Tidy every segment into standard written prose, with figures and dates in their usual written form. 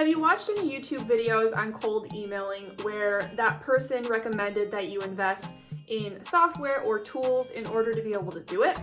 Have you watched any YouTube videos on cold emailing where that person recommended that you invest in software or tools in order to be able to do it?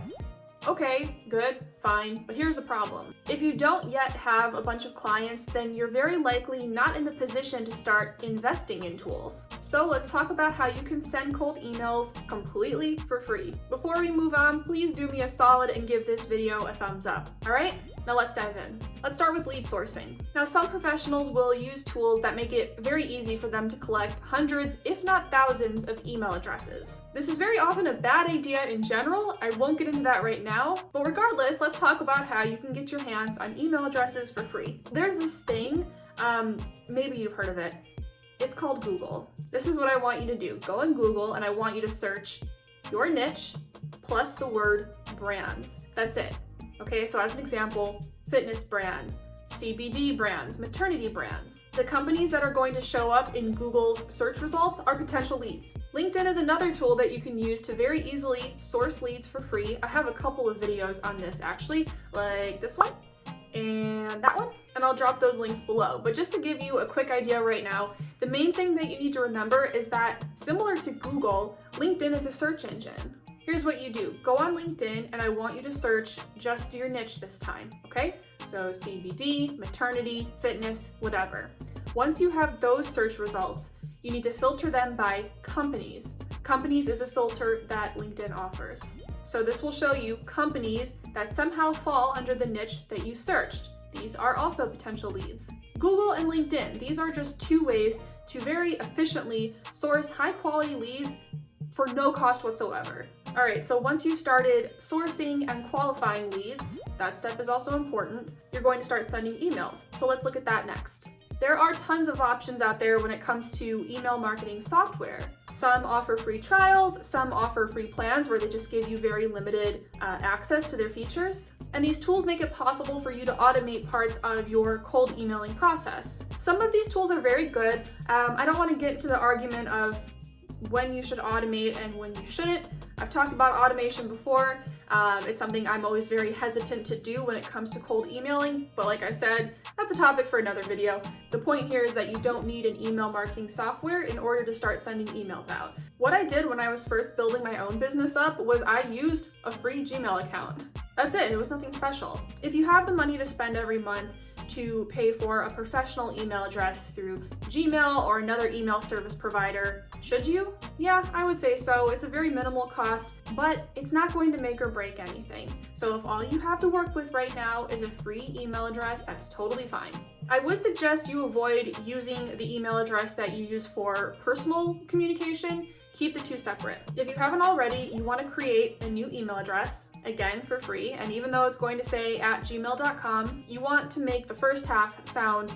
Okay, good, fine, but here's the problem. If you don't yet have a bunch of clients, then you're very likely not in the position to start investing in tools. So let's talk about how you can send cold emails completely for free. Before we move on, please do me a solid and give this video a thumbs up, all right? Now let's dive in. Let's start with lead sourcing. Now, some professionals will use tools that make it very easy for them to collect hundreds, if not thousands, of email addresses. This is very often a bad idea in general. I won't get into that right now, but regardless, let's talk about how you can get your hands on email addresses for free. There's this thing, maybe you've heard of it. It's called Google. This is what I want you to do. Go on Google and I want you to search your niche plus the word brands. That's it. Okay, so as an example, fitness brands, CBD brands, maternity brands. The companies that are going to show up in Google's search results are potential leads. LinkedIn is another tool that you can use to very easily source leads for free. I have a couple of videos on this actually, like this one and that one, and I'll drop those links below. But just to give you a quick idea right now, the main thing that you need to remember is that similar to Google, LinkedIn is a search engine. Here's what you do. Go on LinkedIn and I want you to search just your niche this time, okay? So CBD, maternity, fitness, whatever. Once you have those search results, you need to filter them by companies. Companies is a filter that LinkedIn offers. So this will show you companies that somehow fall under the niche that you searched. These are also potential leads. Google and LinkedIn, these are just two ways to very efficiently source high quality leads for no cost whatsoever. All right, so once you've started sourcing and qualifying leads, that step is also important, you're going to start sending emails. So let's look at that next. There are tons of options out there when it comes to email marketing software. Some offer free trials, some offer free plans where they just give you very limited access to their features. And these tools make it possible for you to automate parts of your cold emailing process. Some of these tools are very good. I don't want to get into the argument of when you should automate and when you shouldn't. I've talked about automation before. It's something I'm always very hesitant to do when it comes to cold emailing, but like I said, that's a topic for another video. The point here is that you don't need an email marketing software in order to start sending emails out. What I did when I was first building my own business up was I used a free Gmail account. That's it, it was nothing special. If you have the money to spend every month to pay for a professional email address through Gmail or another email service provider, should you? Yeah, I would say so. It's a very minimal cost, but it's not going to make or break anything. So if all you have to work with right now is a free email address, that's totally fine. I would suggest you avoid using the email address that you use for personal communication. Keep the two separate. If you haven't already, you want to create a new email address, again for free, and even though it's going to say @gmail.com, you want to make the first half sound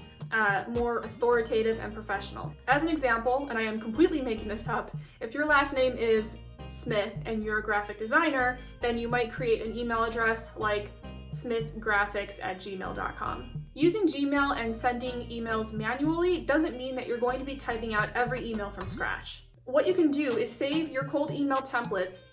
more authoritative and professional. As an example, and I am completely making this up, if your last name is Smith and you're a graphic designer, then you might create an email address like smithgraphics@gmail.com. Using Gmail and sending emails manually doesn't mean that you're going to be typing out every email from scratch. What you can do is save your cold email templates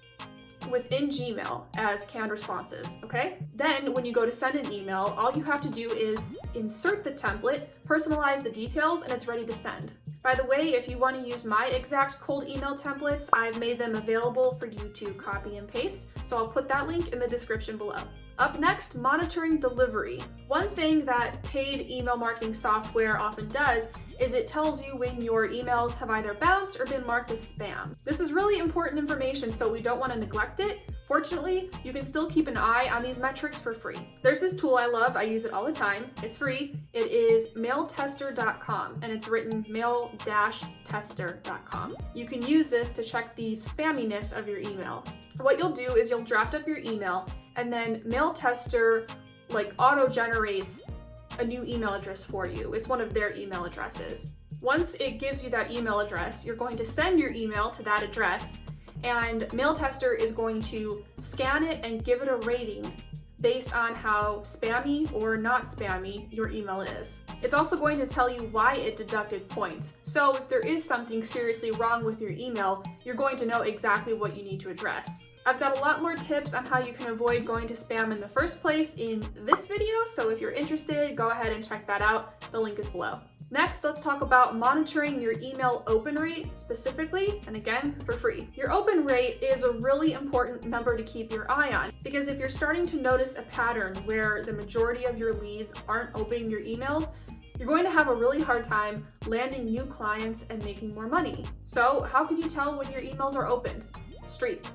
within Gmail as canned responses, okay? Then when you go to send an email, all you have to do is insert the template, personalize the details, and it's ready to send. By the way, if you want to use my exact cold email templates, I've made them available for you to copy and paste, so I'll put that link in the description below. Up next, monitoring delivery. One thing that paid email marketing software often does is it tells you when your emails have either bounced or been marked as spam. This is really important information, so we don't want to neglect it. Fortunately, you can still keep an eye on these metrics for free. There's this tool I love, I use it all the time. It's free. It is mailtester.com, and it's written mail-tester.com. You can use this to check the spamminess of your email. What you'll do is you'll draft up your email, and then MailTester auto-generates a new email address for you. It's one of their email addresses. Once it gives you that email address, you're going to send your email to that address, and MailTester is going to scan it and give it a rating based on how spammy or not spammy your email is. It's also going to tell you why it deducted points. So if there is something seriously wrong with your email, you're going to know exactly what you need to address. I've got a lot more tips on how you can avoid going to spam in the first place in this video, so if you're interested, go ahead and check that out. The link is below. Next, let's talk about monitoring your email open rate specifically, and again, for free. Your open rate is a really important number to keep your eye on, because if you're starting to notice a pattern where the majority of your leads aren't opening your emails, you're going to have a really hard time landing new clients and making more money. So how can you tell when your emails are opened? Streak.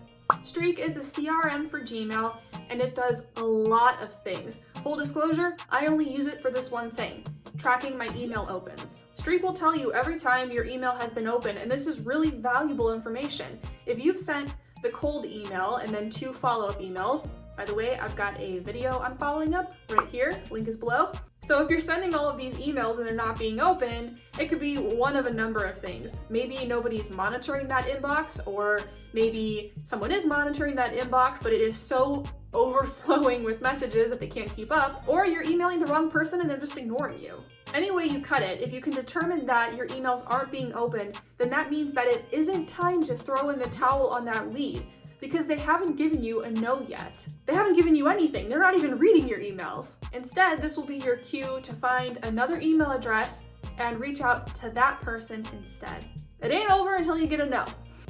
Streak is a CRM for Gmail, and it does a lot of things. Full disclosure, I only use it for this one thing: tracking my email opens. Streak will tell you every time your email has been opened, and this is really valuable information. If you've sent the cold email and then 2 follow-up emails, by the way, I've got a video on following up right here, link is below. So if you're sending all of these emails and they're not being opened, it could be one of a number of things. Maybe nobody's monitoring that inbox, or maybe someone is monitoring that inbox, but it is so overflowing with messages that they can't keep up, or you're emailing the wrong person and they're just ignoring you. Any way you cut it, if you can determine that your emails aren't being opened, then that means that it isn't time to throw in the towel on that lead, because they haven't given you a no yet. They haven't given you anything. They're not even reading your emails. Instead, this will be your cue to find another email address and reach out to that person instead. It ain't over until you get a no.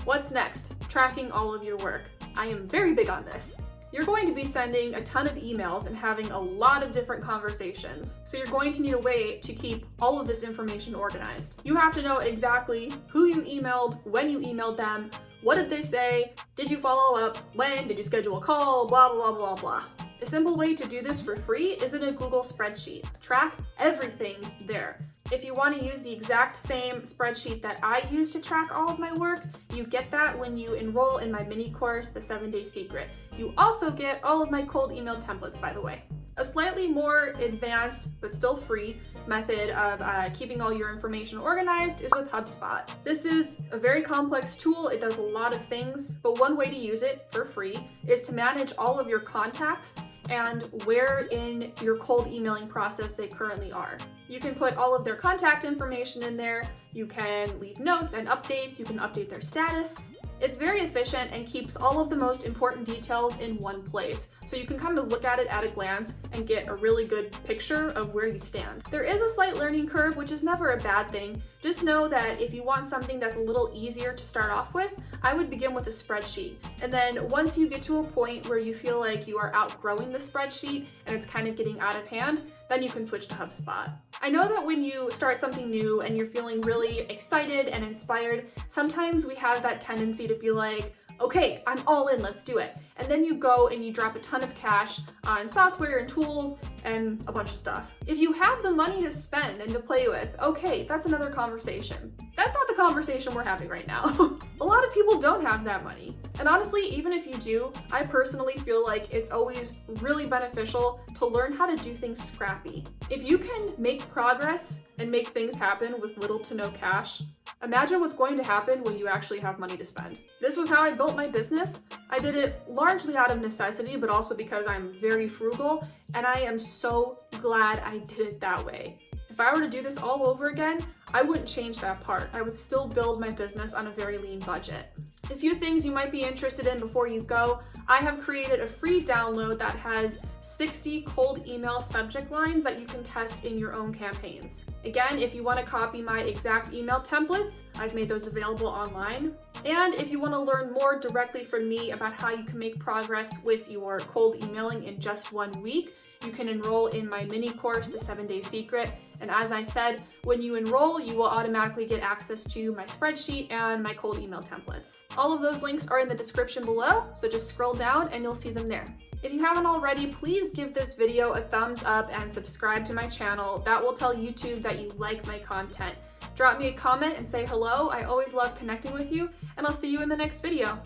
What's next? Tracking all of your work. I am very big on this. You're going to be sending a ton of emails and having a lot of different conversations. So you're going to need a way to keep all of this information organized. You have to know exactly who you emailed, when you emailed them, what did they say, did you follow up, when, did you schedule a call, blah, blah, blah, blah. A simple way to do this for free is in a Google spreadsheet. Track everything there. If you want to use the exact same spreadsheet that I use to track all of my work, you get that when you enroll in my mini course, The 7-Day Secret. You also get all of my cold email templates, by the way. A slightly more advanced, but still free, method of keeping all your information organized is with HubSpot. This is a very complex tool. It does a lot of things, but one way to use it for free is to manage all of your contacts and where in your cold emailing process they currently are. You can put all of their contact information in there. You can leave notes and updates. You can update their status. It's very efficient and keeps all of the most important details in one place, so you can kind of look at it at a glance and get a really good picture of where you stand. There is a slight learning curve, which is never a bad thing. Just know that if you want something that's a little easier to start off with, I would begin with a spreadsheet. And then once you get to a point where you feel like you are outgrowing the spreadsheet and it's kind of getting out of hand, then you can switch to HubSpot. I know that when you start something new and you're feeling really excited and inspired, sometimes we have that tendency to be like, okay, I'm all in, let's do it. And then you go and you drop a ton of cash on software and tools and a bunch of stuff. If you have the money to spend and to play with, okay, that's another conversation. That's not the conversation we're having right now. A lot of people don't have that money. And honestly, even if you do, I personally feel like it's always really beneficial to learn how to do things scrappy. If you can make progress and make things happen with little to no cash, imagine what's going to happen when you actually have money to spend. This was how I built my business. I did it largely out of necessity, but also because I'm very frugal, and I am so glad I did it that way. If I were to do this all over again, I wouldn't change that part. I would still build my business on a very lean budget. A few things you might be interested in before you go. I have created a free download that has 60 cold email subject lines that you can test in your own campaigns. Again, if you want to copy my exact email templates, I've made those available online. And if you want to learn more directly from me about how you can make progress with your cold emailing in just 1 week, you can enroll in my mini course, The 7-Day Secret. And as I said, when you enroll, you will automatically get access to my spreadsheet and my cold email templates. All of those links are in the description below, so just scroll down and you'll see them there. If you haven't already, please give this video a thumbs up and subscribe to my channel. That will tell YouTube that you like my content. Drop me a comment and say hello. I always love connecting with you, and I'll see you in the next video.